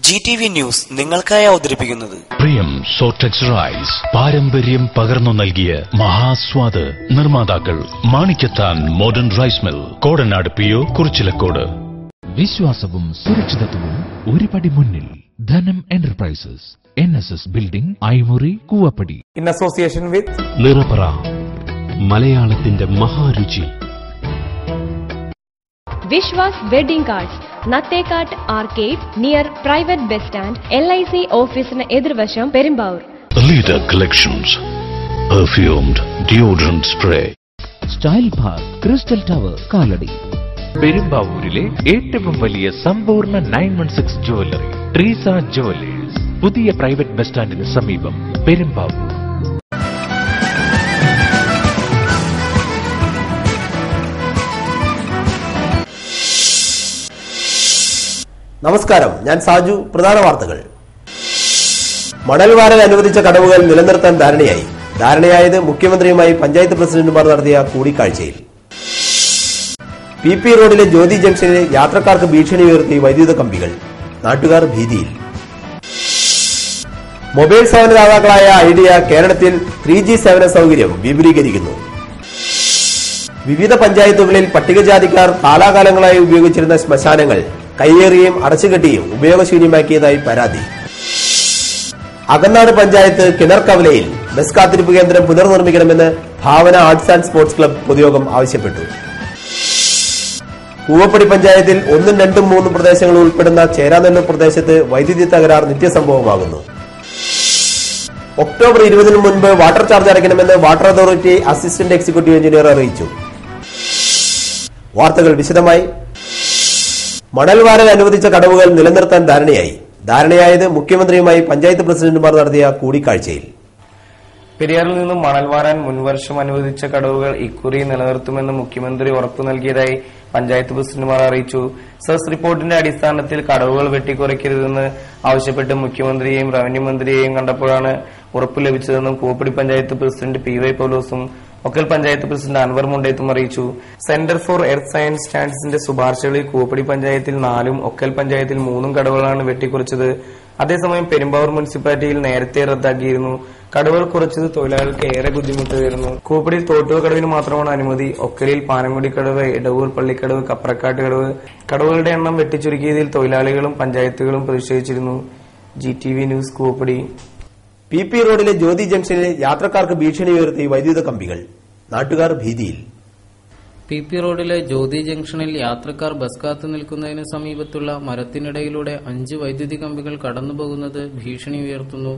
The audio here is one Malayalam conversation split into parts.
GTV ന്യൂസ് നിങ്ങൾക്കായി അവതരിപ്പിക്കുന്നത് പ്രിയം സോർട്ടെക്സ് റൈസ്. പാരമ്പര്യം പകർന്നു നൽകിയ മഹാസ്വാദ്. നിർമ്മാതാക്കൾ Manikkathan modern rice mill, Kodanad PO, Kurichilakkode. വിശ്വാസവും സുരക്ഷിതത്വവും ഒരു പടി മുന്നിൽ. Dhanam enterprises, NSS building, Aimuri, Koovappady. In association with Nirapara, മലയാളത്തിന്റെ മഹാരുചി. Viswas wedding cards, Nathekkat arcade, near private bus stand, LIC ഓഫീസിന് എതിർവശം, Perumbavoor. Leader collections, perfumed deodorant spray. Style park, crystal tower, Kalady. പെരുമ്പാവൂരിലെ ഏറ്റവും വലിയ സമ്പൂർണ്ണ 916 ജ്വല്ലറി, ട്രീസ ജ്വല്ലേഴ്സ്, പുതിയ പ്രൈവറ്റ് ബസ് സ്റ്റാൻഡിന് സമീപം, പെരുമ്പാവൂർ. നമസ്കാരം, ഞാൻ സാജു. പ്രധാന വാർത്തകൾ. മണൽ വാരൽ അനുവദിച്ച കടവുകൾ നിലനിർത്താൻ ധാരണയായത് മുഖ്യമന്ത്രിയുമായി പഞ്ചായത്ത് പ്രസിഡന്റുമാർ നടത്തിയ കൂടിക്കാഴ്ചയിൽ. PP റോഡിലെ ജ്യോതി ജംഗ്ഷനിൽ യാത്രക്കാർക്ക് ഭീഷണി ഉയർത്തി വൈദ്യുത കമ്പികൾ, നാട്ടുകാർ ഭീതിയിൽ. മൊബൈൽ സേവനദാതാക്കളായ ഐഡിയ കേരളത്തിൽ 3G സേവന സൗകര്യം വിപുലീകരിക്കുന്നു. വിവിധ പഞ്ചായത്തുകളിൽ പട്ടികജാതിക്കാർ കാലാകാലങ്ങളായി ഉപയോഗിച്ചിരുന്ന ശ്മശാനങ്ങൾ കയ്യേറിയും അടച്ചുകെട്ടിയും ഉപയോഗശൂന്യമാക്കിയതായി പരാതി. അകന്നാട് പഞ്ചായത്ത് കിണർക്കവലയിൽ ബസ് കാത്തിരിപ്പ് കേന്ദ്രം പുനർനിർമ്മിക്കണമെന്ന് Bhavana arts and sports club പൊതുയോഗം ആവശ്യപ്പെട്ടു. കൂവപ്പടി പഞ്ചായത്തിൽ 1, 2, 3 പ്രദേശങ്ങൾ ഉൾപ്പെടുന്ന ചേരാനെല്ലൂർ പ്രദേശത്ത് വൈദ്യുതി തകരാർ നിത്യസംഭവമാകുന്നു. ഒക്ടോബർ 20 മുൻപ് വാട്ടർ ചാർജ് അടയ്ക്കണമെന്ന് water authority assistant executive engineer അറിയിച്ചു. വാർത്തകൾ വിശദമായി. മണൽ വാരൽ അനുവദിച്ച കടവുകൾ നിലനിർത്താൻ ധാരണയായത് മുഖ്യമന്ത്രിയുമായി പഞ്ചായത്ത് പ്രസിഡന്റുമാർ നടത്തിയ കൂടിക്കാഴ്ചയിൽ. പെരിയാറിൽ നിന്നും മണൽ വാരാൻ മുൻവർഷം അനുവദിച്ച കടവുകൾ ഇക്കുറി നിലനിർത്തുമെന്ന് മുഖ്യമന്ത്രി ഉറപ്പു നൽകിയതായി പഞ്ചായത്ത് പ്രസിഡന്റുമാർ അറിയിച്ചു. സെസ് റിപ്പോർട്ടിന്റെ അടിസ്ഥാനത്തിൽ കടവുകൾ വെട്ടിക്കുറയ്ക്കരുതെന്ന് ആവശ്യപ്പെട്ട് മുഖ്യമന്ത്രിയെയും റവന്യൂ മന്ത്രിയെയും കണ്ടപ്പോഴാണ് ഉറപ്പ് ലഭിച്ചതെന്നും കൂവപ്പടി പഞ്ചായത്ത് പ്രസിഡന്റ് PY പൗലോസും ഒക്കൽ പഞ്ചായത്ത് പ്രസിഡന്റ് അൻവർ മുണ്ടേത്തും അറിയിച്ചു. സെന്റർ ഫോർ എർത്ത് സയൻസ് സ്റ്റാൻഡേർഡ്സിന്റെ ശുപാർശകളിൽ കൂവപ്പടി പഞ്ചായത്തിൽ 4ഉം ഒക്കൽ പഞ്ചായത്തിൽ 3ഉം കടവുകളാണ് വെട്ടിക്കുറച്ചത്. അതേസമയം പെരുമ്പാവൂർ മുനിസിപ്പാലിറ്റിയിൽ നേരത്തെ റദ്ദാക്കിയിരുന്നു. കടവുകൾ കുറച്ചത് തൊഴിലാളികൾക്ക് ഏറെ ബുദ്ധിമുട്ടായിരുന്നു. കൂവപ്പടിയിൽ തോട്ടുവ കടവിന് മാത്രമാണ് അനുമതി. ഒക്കലിൽ പാനംകുടി കടവ്, ഇടവൂർ പള്ളിക്കടവ്, കപ്രക്കാട്ട് കടവ് കടവുകളുടെ എണ്ണം വെട്ടിച്ചുരുക്കിയതിൽ തൊഴിലാളികളും പഞ്ചായത്തുകളും പ്രതിഷേധിച്ചിരുന്നു. GTV news, Koovappady. PP റോഡിലെ ജ്യോതി ജംഗ്ഷനിൽ യാത്രക്കാർക്ക് ഭീഷണി ഉയർത്തി വൈദ്യുത കമ്പികൾ, നാട്ടുകാർ ഭീതിയിൽ. PP റോഡിലെ ജ്യോതി ജംഗ്ഷനിൽ യാത്രക്കാർ ബസ് കാത്തു നിൽക്കുന്നതിന് സമീപത്തുള്ള മരത്തിനിടയിലൂടെ 5 വൈദ്യുതി കമ്പികൾ കടന്നുപോകുന്നത് ഭീഷണി ഉയർത്തുന്നു.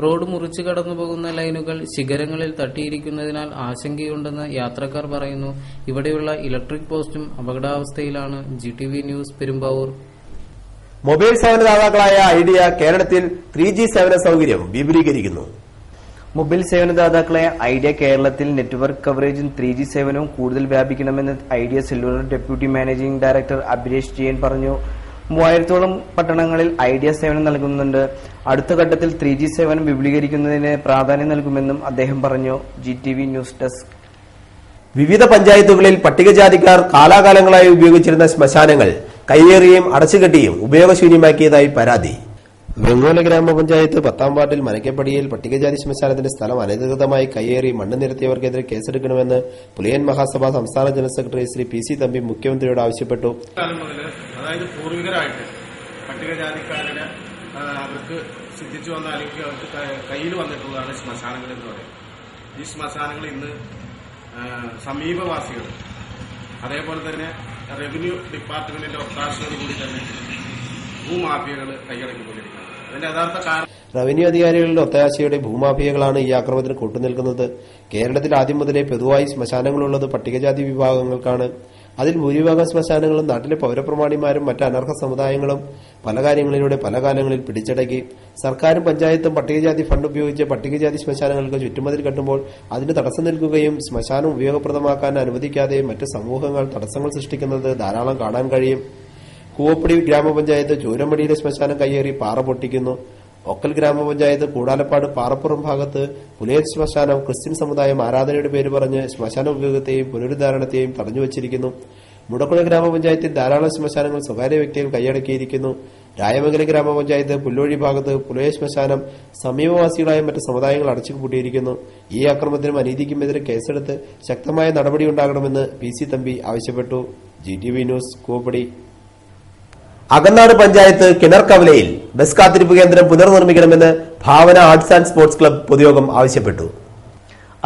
റോഡ് മുറിച്ച് കടന്നുപോകുന്ന ലൈനുകൾ ശിഖരങ്ങളിൽ തട്ടിയിരിക്കുന്നതിനാൽ ആശങ്കയുണ്ടെന്ന് യാത്രക്കാർ പറയുന്നു. ഇവിടെയുള്ള ഇലക്ട്രിക് പോസ്റ്റും അപകടാവസ്ഥയിലാണ്. GTV news, Perumbavoor. മൊബൈൽ സേവനദാതാക്കളായ ഐഡിയ കേരളത്തിൽ 3G സേവന സൗകര്യം വിപുലീകരിക്കുന്നു. മൊബൈൽ സേവനദാതാക്കളായ ഐഡിയ കേരളത്തിൽ നെറ്റ്വർക്ക് കവറേജും 3G സേവനവും കൂടുതൽ വ്യാപിക്കണമെന്ന് Idea cellular deputy managing director Abhilesh Jayan പറഞ്ഞു. 3000ഓളം പട്ടണങ്ങളിൽ ഐഡിയ സേവനം നൽകുന്നുണ്ട്. അടുത്ത ഘട്ടത്തിൽ 3G സേവനം വിപുലീകരിക്കുന്നതിന് പ്രാധാന്യം നൽകുമെന്നും അദ്ദേഹം പറഞ്ഞു. GTV news desk. വിവിധ പഞ്ചായത്തുകളിൽ പട്ടികജാതിക്കാർ കാലാകാലങ്ങളായി ഉപയോഗിച്ചിരുന്ന ശ്മശാനങ്ങൾ കയ്യേറിയും അടച്ചുകെട്ടിയും ഉപയോഗശൂന്യമാക്കിയതായി പരാതി. വെങ്ങോല ഗ്രാമപഞ്ചായത്ത് 10ാം വാർഡിൽ മനക്കപ്പടിയിൽ പട്ടികജാതി ശ്മശാനത്തിന്റെ സ്ഥലം അനധികൃതമായി കയ്യേറി മണ്ണ് നിരത്തിയവർക്കെതിരെ കേസെടുക്കണമെന്ന് പുലിയൻ മഹാസഭ സംസ്ഥാന general secretary Shri PC Thampi മുഖ്യമന്ത്രിയോട് ആവശ്യപ്പെട്ടു. അതായത് പൂർവികരായിട്ട് പട്ടികജാതിക്കാരുടെ അവർക്ക് സിദ്ധിച്ചു വന്ന അല്ലെങ്കിൽ അവർക്ക് കയ്യിൽ വന്നിട്ടുള്ളതാണ് ശ്മശാനങ്ങൾ എന്ന് പറയുന്നത്. ഈ ശ്മശാനങ്ങൾ ഇന്ന് സമീപവാസികൾ അതേപോലെ തന്നെ റവന്യൂ ഡിപ്പാർട്ട്മെന്റിന്റെ ഒത്താശയോടുകൂടി തന്നെ ഭൂമാഫിയകൾ കൈയടക്കിക്കൊണ്ടിരിക്കുന്നത്. അതിന്റെ യഥാർത്ഥ കാരണം റവന്യൂ അധികാരികളുടെ ഒത്താശയോടെ ഭൂമാഫിയകളാണ് ഈ ആക്രമണത്തിന് കൂട്ടുനിൽക്കുന്നത്. കേരളത്തിൽ ആദ്യം മുതലേ പൊതുവായി ശ്മശാനങ്ങളുള്ളത് പട്ടികജാതി വിഭാഗങ്ങൾക്കാണ്. അതിൽ ഭൂരിഭാഗം ശ്മശാനങ്ങളും നാട്ടിലെ പൌരപ്രമാണിമാരും മറ്റ് അനർഹ സമുദായങ്ങളും പല കാര്യങ്ങളിലൂടെ പല കാലങ്ങളിൽ പിടിച്ചടക്കി. സർക്കാരും പഞ്ചായത്തും പട്ടികജാതി ഫണ്ട് ഉപയോഗിച്ച് പട്ടികജാതി ശ്മശാനങ്ങൾക്ക് ചുറ്റുമതിൽ കെട്ടുമ്പോൾ അതിന് തടസ്സം നിൽക്കുകയും ശ്മശാനം ഉപയോഗപ്രദമാക്കാൻ അനുവദിക്കാതെ മറ്റ് സമൂഹങ്ങൾ തടസ്സങ്ങൾ സൃഷ്ടിക്കുന്നത് ധാരാളം കാണാൻ കഴിയും. കൂവപ്പടി ഗ്രാമപഞ്ചായത്ത് ചൂരമടിയിലെ ശ്മശാനം കയ്യേറി പാറ പൊട്ടിക്കുന്നു. ഒക്കൽ ഗ്രാമപഞ്ചായത്ത് കൂടാലപ്പാട് പാറപ്പുറം ഭാഗത്ത് പുലയൻ ശ്മശാനം ക്രിസ്ത്യൻ സമുദായം ആരാധനയുടെ പേര് പറഞ്ഞ് ശ്മശാന ഉപയോഗത്തെയും പുനരുദ്ധാരണത്തെയും തടഞ്ഞുവച്ചിരിക്കുന്നു. മുടക്കുഴ ഗ്രാമപഞ്ചായത്തിൽ ധാരാളം ശ്മശാനങ്ങൾ സ്വകാര്യ വ്യക്തികൾ കൈയടക്കിയിരിക്കുന്നു. രായമംഗലം ഗ്രാമപഞ്ചായത്ത് പുല്ലോഴി ഭാഗത്ത് പുലയ ശ്മശാനം സമീപവാസികളായ മറ്റ് സമുദായങ്ങൾ അടച്ചുപൂട്ടിയിരിക്കുന്നു. ഈ അക്രമത്തിനും അനീതിക്കുമെതിരെ കേസെടുത്ത് ശക്തമായ നടപടിയുണ്ടാകണമെന്ന് PC തമ്പി ആവശ്യപ്പെട്ടു. GTV news Koovappady. അകന്നാട് പഞ്ചായത്ത് കിണർക്കവലയിൽ ബസ് കാത്തിരിപ്പ് കേന്ദ്രം പുനർനിർമ്മിക്കണമെന്ന് Bhavana arts and sports club പൊതുയോഗം ആവശ്യപ്പെട്ടു.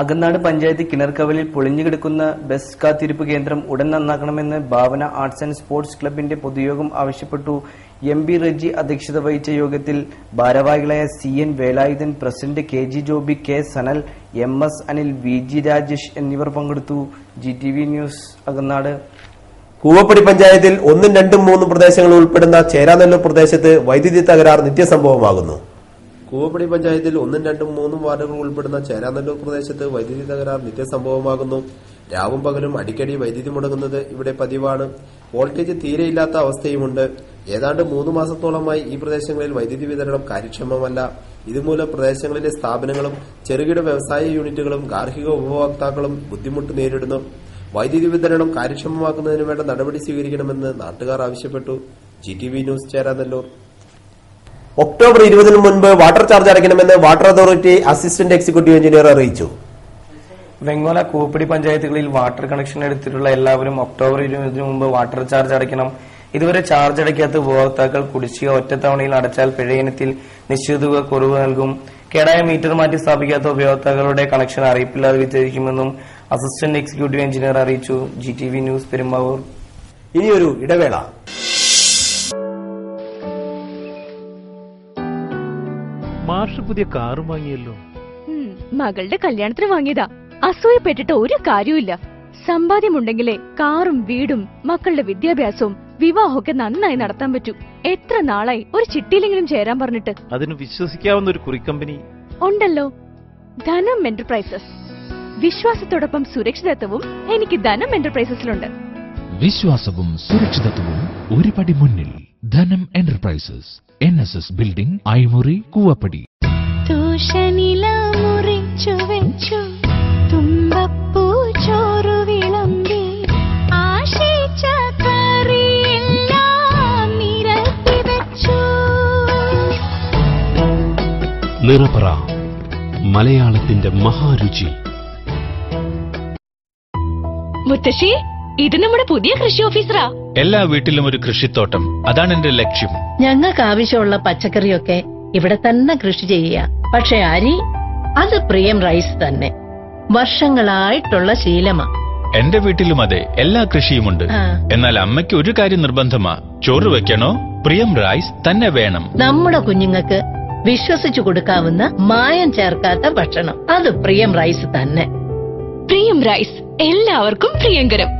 അകന്നാട് പഞ്ചായത്ത് കിണർക്കവലിൽ പൊളിഞ്ഞുകിടക്കുന്ന ബസ് കാത്തിരിപ്പ് കേന്ദ്രം ഉടൻ നന്നാക്കണമെന്ന് ഭാവന ആർട്സ് ആൻഡ് സ്പോർട്സ് ക്ലബിന്റെ പൊതുയോഗം ആവശ്യപ്പെട്ടു. MB റജി അധ്യക്ഷത വഹിച്ച യോഗത്തിൽ ഭാരവാഹികളായ CN Velayudhan, president KG Joby, K Sanal, MS Anil, VG Rajesh എന്നിവർ പങ്കെടുത്തു. GTV news അകന്നാട്. കൂവപ്പടി പഞ്ചായത്തിൽ 1, 2, 3 പ്രദേശങ്ങൾ ഉൾപ്പെടുന്ന ചേരാനെല്ലൂർ പ്രദേശത്ത് വൈദ്യുതി തകരാർ നിത്യസംഭവമാകുന്നു. കൂവപ്പടി പഞ്ചായത്തിൽ 1, 2, 3 വാർഡുകൾ ഉൾപ്പെടുന്ന ചേരാനെല്ലൂർ പ്രദേശത്ത് വൈദ്യുതി തകരാർ നിത്യസംഭവമാകുന്നു. രാവും പകലും അടിക്കടി വൈദ്യുതി മുടങ്ങുന്നത് ഇവിടെ പതിവാണ്. വോൾട്ടേജ് തീരെയില്ലാത്ത അവസ്ഥയുമുണ്ട്. ഏതാണ്ട് 3 മാസത്തോളമായി ഈ പ്രദേശങ്ങളിൽ വൈദ്യുതി വിതരണം കാര്യക്ഷമമല്ല. ഇതുമൂലം പ്രദേശങ്ങളിലെ സ്ഥാപനങ്ങളും ചെറുകിട വ്യവസായ യൂണിറ്റുകളും ഗാർഹിക ഉപഭോക്താക്കളും ബുദ്ധിമുട്ട് നേരിടുന്നു. വൈദ്യുതി വിതരണം കാര്യക്ഷമമാക്കുന്നതിന് വേണ്ട നടപടി സ്വീകരിക്കണമെന്ന് നാട്ടുകാർ ആവശ്യപ്പെട്ടു. GTV news Cheranalloor. ഒക്ടോബർ 20 മുൻപ് വാട്ടർ ചാർജ് അടയ്ക്കണമെന്ന് water authority assistant executive engineer അറിയിച്ചു. വെങ്ങോല, കൂവപ്പടി പഞ്ചായത്തുകളിൽ വാട്ടർ കണക്ഷൻ എടുത്തിട്ടുള്ള എല്ലാവരും ഒക്ടോബർ 20 മുമ്പ് വാട്ടർ ചാർജ് അടയ്ക്കണം. ഇതുവരെ ചാർജ് അടയ്ക്കാത്ത ഉപഭോക്താക്കൾ കുടിശ്ശിക ഒറ്റത്തവണയിൽ അടച്ചാൽ പിഴയിനത്തിൽ നിശ്ചിത തുക കുറവ് നൽകും. കേടായ മീറ്റർ മാറ്റി സ്ഥാപിക്കാത്ത ഉപഭോക്താക്കളുടെ കണക്ഷൻ അറിയിപ്പില്ലാതെ വിച്ഛേദിക്കുമെന്നും അസിസ്റ്റന്റ് എക്സിക്യൂട്ടീവ് എഞ്ചിനീയർ അറിയിച്ചു. GTV news Perumbavoor. ഇനിയൊരു ഇടവേള. മാഷ് പുതിയ കാറും വാങ്ങിയല്ലോ. മകളുടെ കല്യാണത്തിന് വാങ്ങിയതാ. അസൂയപ്പെട്ടിട്ട് ഒരു കാര്യമില്ല. സമ്പാദ്യമുണ്ടെങ്കിലേ കാറും വീടും മക്കളുടെ വിദ്യാഭ്യാസവും വിവാഹമൊക്കെ നന്നായി നടത്താൻ പറ്റൂ. എത്ര നാളായി ഒരു ചിട്ടിയിലെങ്കിലും ചേരാൻ പറഞ്ഞിട്ട്. അതിന് വിശ്വസിക്കാവുന്ന ഒരു കുറിക്കമ്പനി ഉണ്ടല്ലോ, ധനം എന്റർപ്രൈസസ്. വിശ്വാസത്തോടൊപ്പം സുരക്ഷിതത്വവും എനിക്ക് ധനം എന്റർപ്രൈസസിലുണ്ട്. വിശ്വാസവും സുരക്ഷിതത്വവും ഒരു പടി മുന്നിൽ. Dhanam enterprises, NSS building, Aimuri, Koovappady. തൂഷനില മുറിച്ചു വെച്ചു, തുമ്പപ്പൂ ചോറു വിളമ്പി, ആശിച്ച കറിയെല്ലാം നിരത്തി വെച്ചു. നിറപറ, മലയാളത്തിന്റെ മഹാരുചി. മുത്തശ്ശി, ഇത് നമ്മുടെ പുതിയ കൃഷി ഓഫീസറാ. എല്ലാ വീട്ടിലും ഒരു കൃഷിത്തോട്ടം, അതാണ് എന്റെ ലക്ഷ്യം. ഞങ്ങൾക്ക് ആവശ്യമുള്ള പച്ചക്കറിയൊക്കെ ഇവിടെ തന്നെ കൃഷി ചെയ്യുക. പക്ഷെ അരി, അത് പ്രിയം റൈസ് തന്നെ. വർഷങ്ങളായിട്ടുള്ള ശീലമാ. എന്റെ വീട്ടിലും അതെ, എല്ലാ കൃഷിയുമുണ്ട്. എന്നാൽ അമ്മയ്ക്ക് ഒരു കാര്യം നിർബന്ധമാ, ചോറ് വെക്കണോ പ്രിയം റൈസ് തന്നെ വേണം. നമ്മുടെ കുഞ്ഞുങ്ങൾക്ക് വിശ്വസിച്ചു കൊടുക്കാവുന്ന മായം ചേർക്കാത്ത ഭക്ഷണം, അത് പ്രിയം റൈസ് തന്നെ. പ്രിയം റൈസ്, എല്ലാവർക്കും പ്രിയങ്കരം.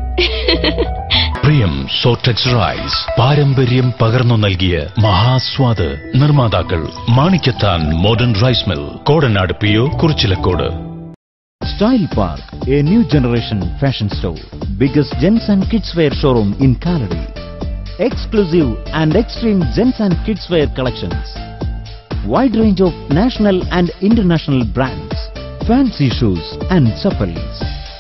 പ്രിയം സോർട്ടഡ് റൈസ്, പാരമ്പര്യം പകർന്നു നൽകിയ മഹാസ്വാദ്. നിർമ്മാതാക്കൾ Manikkathan modern rice mill, Kodanad PO, Kurichilakode. Style Park, a new generation fashion store. Biggest gents and kids wear showroom in Kaladi. Exclusive and extreme gents and kids wear collections. Wide range of national and international brands. Fancy shoes and chappals.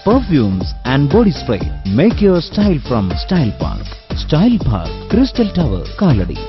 Perfumes and body spray. Make your style from Style Park. Style Park, Crystal Tower, Kaladi.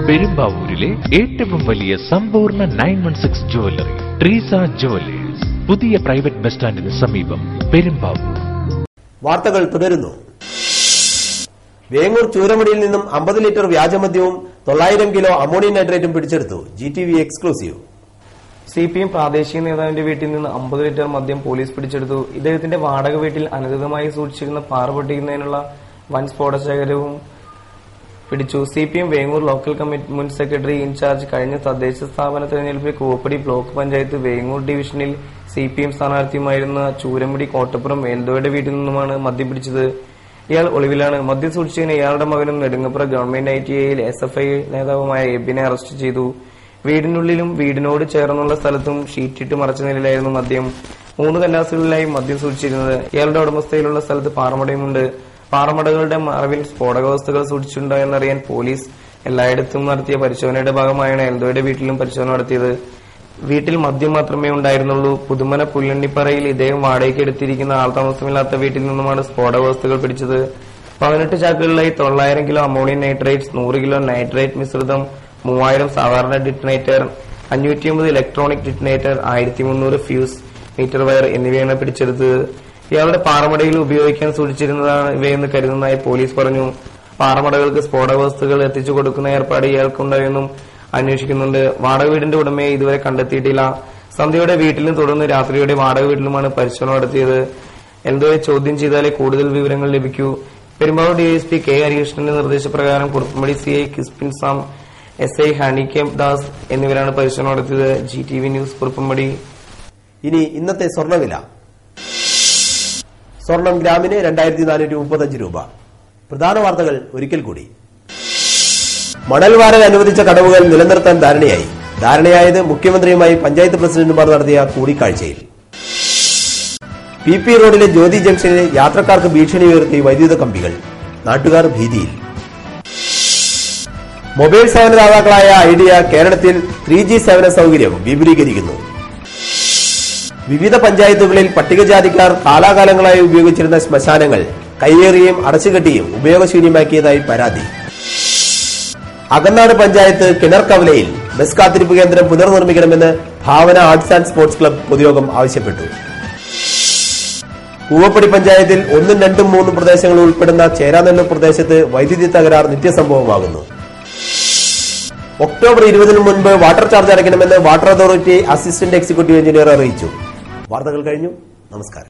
പെരുമ്പാവൂരിലെ ഏറ്റവും വലിയ സമ്പൂർണ്ണ 916 ജ്വല്ലറി, ട്രീസ ജ്വല്ലേഴ്സ്, പുതിയ പ്രൈവറ്റ് ബസ് സ്റ്റാൻഡിന് സമീപം, പെരുമ്പാവൂർ. വാർത്തകൾ തുടരുന്നു. വേങ്ങൂർ ചൂരമടിയിൽ നിന്നും 50 ലിറ്റർ വ്യാജമദ്യവും 900 കിലോ അമോണിയം നൈട്രേറ്റും പിടിച്ചെടുത്തു. GTV exclusive. CPM പ്രാദേശിക നേതാവിന്റെ വീട്ടിൽ നിന്ന് 50 ലിറ്റർ മദ്യം പോലീസ് പിടിച്ചെടുത്തു. ഇദ്ദേഹത്തിന്റെ വാടക വീട്ടിൽ അനധികൃതമായി സൂക്ഷിച്ചിരുന്ന പാറ പൊട്ടിക്കുന്നതിനുള്ള വൻ സ്ഫോടശേഖരവും പിടിച്ചു. CPM വേങ്ങൂർ ലോക്കൽ കമ്മിറ്റി മുൻ സെക്രട്ടറി ഇൻചാർജ്. കഴിഞ്ഞ തദ്ദേശ സ്ഥാപന തെരഞ്ഞെടുപ്പിൽ കൂവപ്പടി ബ്ലോക്ക് പഞ്ചായത്ത് വേങ്ങൂർ ഡിവിഷനിൽ CPM സ്ഥാനാർത്ഥിയുമായിരുന്ന ചൂരമുടി കോട്ടപ്പുറം മേൽദോയുടെ വീട്ടിൽ നിന്നുമാണ് മദ്യം പിടിച്ചത്. ഇയാൾ ഒളിവിലാണ്. മദ്യം സൂക്ഷിച്ചതിന് ഇയാളുടെ മകനും നെടുങ്കപ്പുറ ഗവൺമെന്റ് ITIയിൽ SFI നേതാവുമായ എബിനെ അറസ്റ്റ് ചെയ്തു. വീടിനുള്ളിലും വീടിനോട് ചേർന്നുള്ള സ്ഥലത്തും ഷീറ്റിട്ട് മറച്ച നിലയിലായിരുന്നു മദ്യം. 3 കന്നാസുകളിലായി മദ്യം സൂക്ഷിച്ചിരുന്നത്. ഇയാളുടെ ഉടമസ്ഥയിലുള്ള സ്ഥലത്ത് പാറമടയുമുണ്ട്. പാറമടകളുടെ മറവിൽ സ്ഫോടക വസ്തുക്കൾ സൂക്ഷിച്ചിട്ടുണ്ടോ എന്നറിയാൻ പോലീസ് എല്ലായിടത്തും നടത്തിയ പരിശോധനയുടെ ഭാഗമായാണ് എൽദോയുടെ വീട്ടിലും പരിശോധന നടത്തിയത്. വീട്ടിൽ മദ്യം മാത്രമേ ഉണ്ടായിരുന്നുള്ളൂ. പുതുമന പുല്ലണ്ടിപ്പറയിൽ ഇദ്ദേഹം വാടകയ്ക്ക് എടുത്തിരിക്കുന്ന ആൾതാമസമില്ലാത്ത വീട്ടിൽ നിന്നുമാണ് സ്ഫോടക വസ്തുക്കൾ പിടിച്ചത്. 18 ചാക്കുകളിലായി 900 kilo ammonium nitrate, 100 kilo nitrate മിശ്രിതം, 3000 സാധാരണ detonator, 550 electronic detonator, 1300 fuse meter wire എന്നിവയാണ് പിടിച്ചെടുത്തത്. ഇയാളുടെ പാറമടയിൽ ഉപയോഗിക്കാൻ സൂക്ഷിച്ചിരുന്നതാണ് ഇവയെന്ന് കരുതുന്നതായി പോലീസ് പറഞ്ഞു. പാറമടകൾക്ക് സ്ഫോടക വസ്തുക്കൾ എത്തിച്ചു കൊടുക്കുന്ന ഏർപ്പാട് ഇയാൾക്കുണ്ടായെന്നും അന്വേഷിക്കുന്നുണ്ട്. വാടക വീടിന്റെ ഉടമയെ ഇതുവരെ കണ്ടെത്തിയിട്ടില്ല. സന്ധ്യയുടെ വീട്ടിലും തുടർന്ന് രാത്രിയുടെ വാടക വീട്ടിലുമാണ് പരിശോധന നടത്തിയത്. എൽദോയെ ചോദ്യം ചെയ്താലേ കൂടുതൽ വിവരങ്ങൾ ലഭിക്കൂ. പെരുമ്പാവൂർ DSP K ഹരികൃഷ്ണന്റെ നിർദ്ദേശപ്രകാരം Kuruppampady CI Crispin Sam, SI ഹണികേം ദാസ് എന്നിവരാണ് പരിശോധന നടത്തിയത്. GTV news Kuruppampady. ഇനി ഇന്നത്തെ സ്വർണ്ണവില. സ്വർണം ഗ്രാമിന് 2435 രൂപ. പ്രധാന വാർത്തകൾ ഒരിക്കൽ കൂടി. മണൽ വാരാൻ അനുവദിച്ച കടവുകൾ നിലനിർത്താൻ ധാരണയായത് മുഖ്യമന്ത്രിയുമായി പഞ്ചായത്ത് പ്രസിഡന്റുമാർ നടത്തിയ കൂടിക്കാഴ്ചയിൽ. PP റോഡിലെ ജ്യോതി ജംഗ്ഷനിൽ യാത്രക്കാർക്ക് ഭീഷണി ഉയർത്തി വൈദ്യുത കമ്പികൾ, നാട്ടുകാർ ഭീതിയിൽ. മൊബൈൽ സേവനദാതാക്കളായ ഐഡിയ കേരളത്തിൽ 3G സേവന സൌകര്യം വിപുലീകരിക്കുന്നു. വിവിധ പഞ്ചായത്തുകളിൽ പട്ടികജാതിക്കാർ കാലാകാലങ്ങളായി ഉപയോഗിച്ചിരുന്ന ശ്മശാനങ്ങൾ കയ്യേറിയും അടച്ചുകെട്ടിയും ഉപയോഗശൂന്യമാക്കിയതായി പരാതി. അകന്നാട് പഞ്ചായത്ത് കിണർകവലയിൽ ബസ് കാത്തിരിപ്പ് കേന്ദ്രം പുനർനിർമ്മിക്കണമെന്ന് Bhavana arts and sports club പൊതുയോഗം ആവശ്യപ്പെട്ടു. കൂവപ്പടി പഞ്ചായത്തിൽ 1, 2, 3 പ്രദേശങ്ങൾ ഉൾപ്പെടുന്ന ചേരാനെല്ലൂർ പ്രദേശത്ത് വൈദ്യുതി തകരാർ നിത്യസംഭവമാകുന്നു. ഒക്ടോബർ 20 മുൻപ് വാട്ടർ ചാർജ് അടയ്ക്കണമെന്ന് water authority assistant executive engineer അറിയിച്ചു. വാർത്തകൾ കഴിഞ്ഞു. നമസ്കാരം.